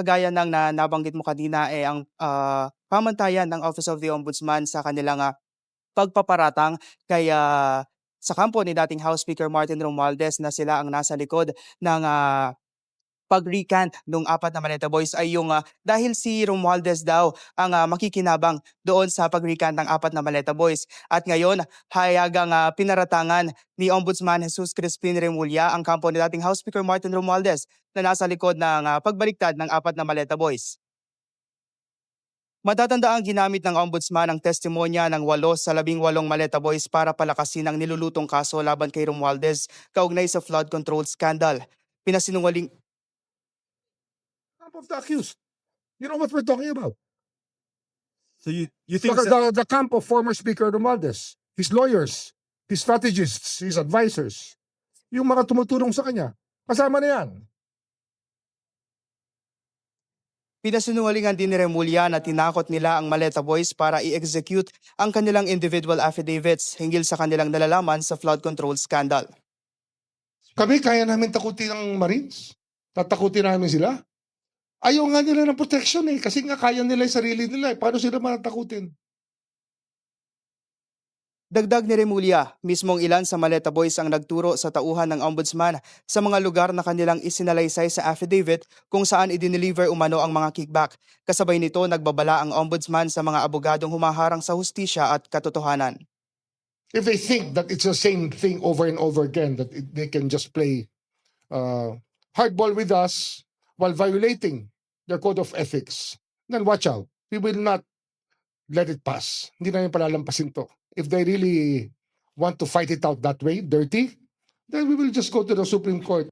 kagaya ng nabanggit mo kanina, ang pamantayan ng Office of the Ombudsman sa kanilang pagpaparatang kay sa kampo ni dating House Speaker Martin Romualdez na sila ang nasa likod ng pag-recant nung apat na Maleta Boys ay yung dahil si Romualdez daw ang makikinabang doon sa pag-recant ng apat na Maleta Boys. At ngayon, hayagang pinaratangan ni Ombudsman Jesus Crispin Remulla ang kampo ni dating House Speaker Martin Romualdez na nasa likod ng pagbaliktad ng apat na Maleta Boys. Matatandaang ginamit ng Ombudsman ang testimonya ng 8 sa 18 Maleta Boys para palakasin ang nilulutong kaso laban kay Romualdez kaugnay sa flood control scandal. Pinasinungaling Camp of the accused. You know what we're talking about? So you think The camp of former Speaker Romualdez, his lawyers, his strategists, his advisors, yung mga tumutulong sa kanya, kasama na yan. Pinasinungalingan din ni Remulla na tinakot nila ang Maleta Boys para i-execute ang kanilang individual affidavits hinggil sa kanilang nalalaman sa flood control scandal. Kami, kaya namin takutin ng Marines. Tatakutin namin sila. Ayaw nga nila ng protection kasi nga kaya nila yung sarili nila. Paano sila matatakutin? Dagdag ni Remulla, mismong ilan sa Maleta Boys ang nagturo sa tauhan ng Ombudsman sa mga lugar na kanilang isinalaysay sa affidavit kung saan idineliver umano ang mga kickback. Kasabay nito, nagbabala ang Ombudsman sa mga abogadong humaharang sa hustisya at katotohanan. If they think that it's the same thing over and over again, that they can just play hardball with us while violating their code of ethics, then watch out. We will not let it pass. Hindi namin palalampasin to. If they really want to fight it out that way, dirty, then we will just go to the Supreme Court.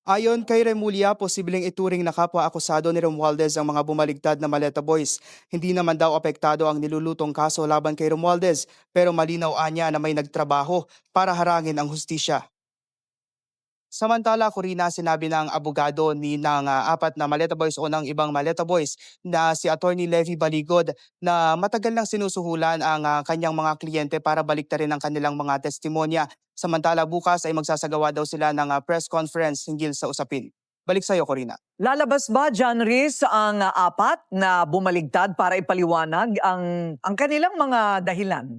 Ayon kay Remulla, posibleng ituring na kapwa-akusado ni Romualdez ang mga bumaligtad na Maleta Boys. Hindi naman daw apektado ang nilulutong kaso laban kay Romualdez, pero malinaw anya na may nagtrabaho para harangin ang hustisya. Samantala, Corina, sinabi ng abogado ng apat na Maleta Boys o ng ibang Maleta Boys na si Attorney Levy Baligod na matagal nang sinusuhulan ang kanyang mga kliyente para baliktarin ang kanilang mga testimonya. Samantala, bukas ay magsasagawa daw sila ng press conference hinggil sa usapin. Balik sa iyo, Corina. Lalabas ba, John Rhys, ang apat na bumaligtad para ipaliwanag ang kanilang mga dahilan?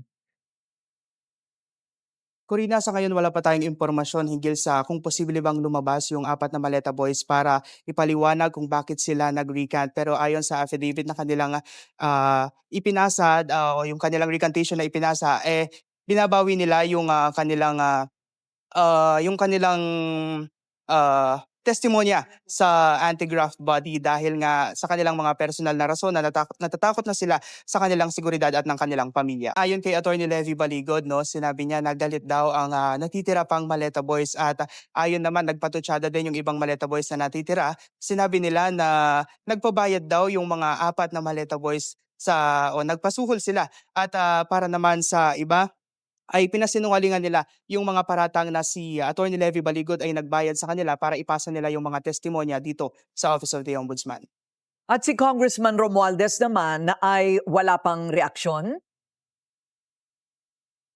Corina, sa ngayon wala pa tayong impormasyon hinggil sa kung posible bang lumabas yung apat na Maleta Boys para ipaliwanag kung bakit sila nag-recant. Pero ayon sa affidavit na kanilang ipinasa o yung kanilang recantation na ipinasa, binabawi nila yung kanilang testimonya sa anti-graft body dahil nga sa kanilang mga personal na rason na natatakot na sila sa kanilang seguridad at ng kanilang pamilya. Ayon kay Attorney Levy Baligod, sinabi niya na galit daw ang natitira pang Maleta Boys at ayon naman nagpatutsada din yung ibang Maleta Boys na natitira. Sinabi nila na nagpabayad daw yung mga apat na Maleta Boys o nagpasuhol sila at para naman sa iba ay pinasinungalingan nila yung mga paratang na si Attorney Levy Baligod ay nagbayad sa kanila para ipasa nila yung mga testimonya dito sa Office of the Ombudsman. At si Congressman Romualdez naman ay wala pang reaksyon?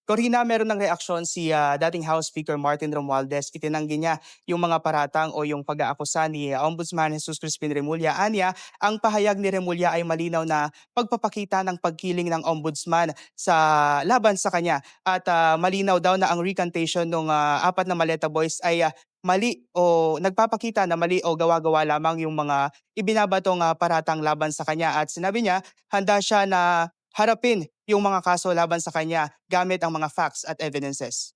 Corina, meron ng reaksyon si dating House Speaker Martin Romualdez. Itinanggi niya yung mga paratang o yung pag-aakusa ni Ombudsman Jesus Crispin Remulla. Anya, ang pahayag ni Remulla ay malinaw na pagpapakita ng pagkiling ng Ombudsman sa laban sa kanya. At malinaw daw na ang recantation ng apat na Maleta Boys ay mali o nagpapakita na mali o gawa-gawa lamang yung mga ibinabatong paratang laban sa kanya. At sinabi niya, handa siya na harapin yung mga kaso laban sa kanya gamit ang mga facts at evidences.